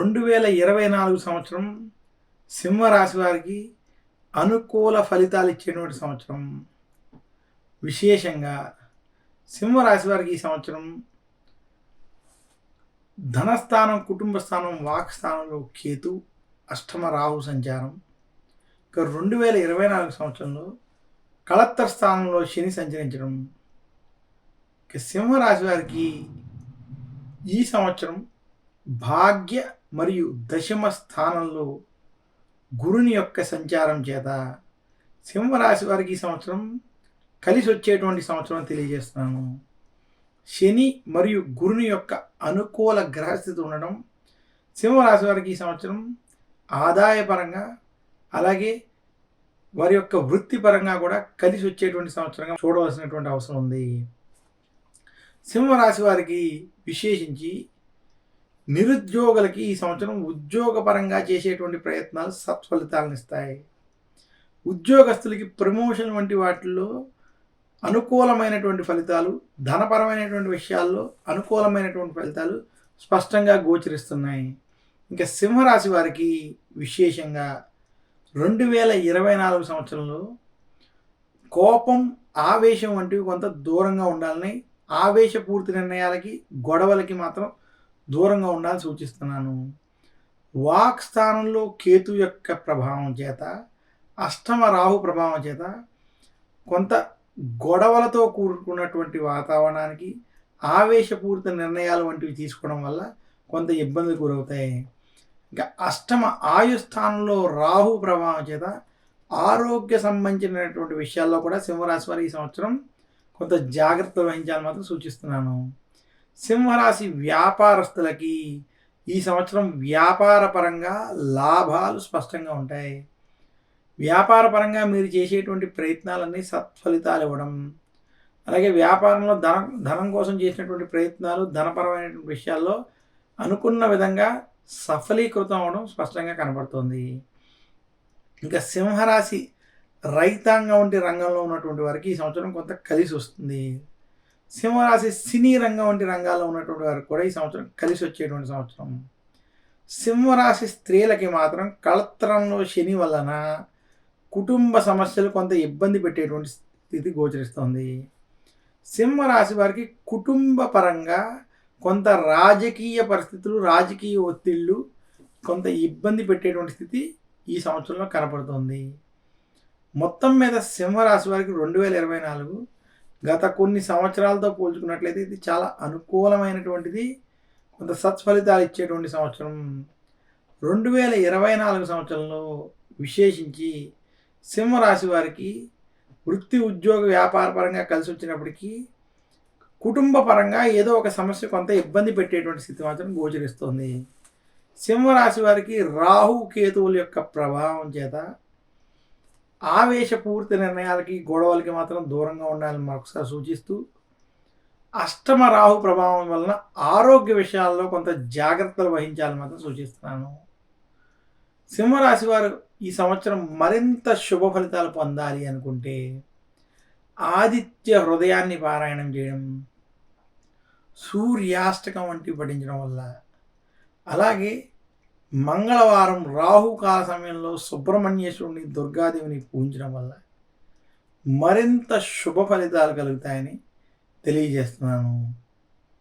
2024 సంవత్సరం సింహరాశి వారికి అనుకూల ఫలితాలు ఇచ్చేటువంటి సంవత్సరం. విశేషంగా సింహరాశి వారికి ఈ సంవత్సరం ధనస్థానం, కుటుంబ స్థానం, వాక్ స్థానంలో కేతు, అష్టమ రాహు సంచారం. ఇక 2024 సంవత్సరంలో కళత్ర స్థానంలో శని సంచరించడం. ఇక సింహరాశి వారికి ఈ సంవత్సరం భాగ్య మరియు దశమ స్థానంలో గురుని యొక్క సంచారం చేత సింహరాశి వారికి ఈ సంవత్సరం కలిసి వచ్చేటువంటి సంవత్సరం తెలియజేస్తున్నాను. శని మరియు గురుని యొక్క అనుకూల గ్రహస్థితి ఉండడం సింహరాశి వారికి ఈ సంవత్సరం ఆదాయపరంగా అలాగే వారి యొక్క వృత్తిపరంగా కూడా కలిసి వచ్చేటువంటి సంవత్సరంగా చూడవలసినటువంటి అవసరం ఉంది. సింహరాశి వారికి విశేషించి నిరుద్యోగులకి ఈ సంవత్సరం ఉద్యోగపరంగా చేసేటువంటి ప్రయత్నాలు సత్ఫలితాలను ఇస్తాయి. ఉద్యోగస్తులకి ప్రమోషన్ వంటి వాటిల్లో అనుకూలమైనటువంటి ఫలితాలు, ధనపరమైనటువంటి విషయాల్లో అనుకూలమైనటువంటి ఫలితాలు స్పష్టంగా గోచరిస్తున్నాయి. ఇంకా సింహరాశి వారికి విశేషంగా 2024 సంవత్సరంలో కోపం, ఆవేశం వంటివి కొంత దూరంగా ఉండాలని, ఆవేశపూర్తి నిర్ణయాలకి, గొడవలకి మాత్రం దూరంగా ఉండాలని సూచిస్తున్నాను. వాక్ స్థానంలో కేతు యొక్క ప్రభావం చేత, అష్టమ రాహు ప్రభావం చేత కొంత గొడవలతో కూడుకున్నటువంటి వాతావరణానికి, ఆవేశపూరిత నిర్ణయాలు వంటివి తీసుకోవడం వల్ల కొంత ఇబ్బందులు గురవుతాయి. ఇంకా అష్టమ ఆయు స్థానంలో రాహు ప్రభావం చేత ఆరోగ్య సంబంధించినటువంటి విషయాల్లో కూడా సింహరాశి వారి ఈ సంవత్సరం కొంత జాగ్రత్త వహించాలని మాత్రం సూచిస్తున్నాను. సింహరాశి వ్యాపారస్తులకి ఈ సంవత్సరం వ్యాపార పరంగా లాభాలు స్పష్టంగా ఉంటాయి. వ్యాపార పరంగా మీరు చేసేటువంటి ప్రయత్నాలన్నీ సత్ఫలితాలు ఇవ్వడం, అలాగే వ్యాపారంలో ధనం కోసం చేసినటువంటి ప్రయత్నాలు ధనపరమైనటువంటి విషయాల్లో అనుకున్న విధంగా సఫలీకృతం అవ్వడం స్పష్టంగా కనబడుతుంది. ఇంకా సింహరాశి రైతాంగం వంటి రంగంలో ఉన్నటువంటి వారికి ఈ సంవత్సరం కొంత కలిసి వస్తుంది. సింహరాశి సినీ రంగం వంటి రంగాల్లో ఉన్నటువంటి వారికి కూడా ఈ సంవత్సరం కలిసి వచ్చేటువంటి సంవత్సరం. సింహరాశి స్త్రీలకి మాత్రం కళత్రంలో శని వలన కుటుంబ సమస్యలు కొంత ఇబ్బంది పెట్టేటువంటి స్థితి గోచరిస్తుంది. సింహరాశి వారికి కుటుంబ పరంగా కొంత రాజకీయ పరిస్థితులు, రాజకీయ ఒత్తిళ్ళు కొంత ఇబ్బంది పెట్టేటువంటి స్థితి ఈ సంవత్సరంలో కనపడుతుంది. మొత్తం మీద సింహరాశి వారికి 2024 గత కొన్ని సంవత్సరాలతో పోల్చుకున్నట్లయితే ఇది చాలా అనుకూలమైనటువంటిది, కొంత సత్ఫలితాలు ఇచ్చేటువంటి సంవత్సరం. 2024 సంవత్సరంలో విశేషించి సింహరాశి వారికి వృత్తి, ఉద్యోగ, వ్యాపార పరంగా కలిసి వచ్చినప్పటికీ కుటుంబ పరంగా ఏదో ఒక సమస్య కొంత ఇబ్బంది పెట్టేటువంటి స్థితి మాత్రం గోచరిస్తుంది. సింహరాశి వారికి రాహు, కేతువుల యొక్క ప్రభావం చేత ఆవేశపూర్తి నిర్ణయాలకి, గొడవలకి మాత్రం దూరంగా ఉండాలని మరొకసారి సూచిస్తూ, అష్టమ రాహు ప్రభావం వలన ఆరోగ్య విషయాల్లో కొంత జాగ్రత్తలు వహించాలని మాత్రం సూచిస్తున్నాను. సింహరాశి వారు ఈ సంవత్సరం మరింత శుభ ఫలితాలు పొందాలి అనుకుంటే ఆదిత్య హృదయాన్ని పారాయణం చేయడం, సూర్యాష్టకం వంటివి పఠించడం వల్ల, అలాగే మంగళవారం రాహుకాల సమయంలో సుబ్రహ్మణ్యేశ్వరుని, దుర్గాదేవిని పూజించడం వల్ల మరింత శుభ ఫలితాలు కలుగుతాయని తెలియజేస్తున్నాను.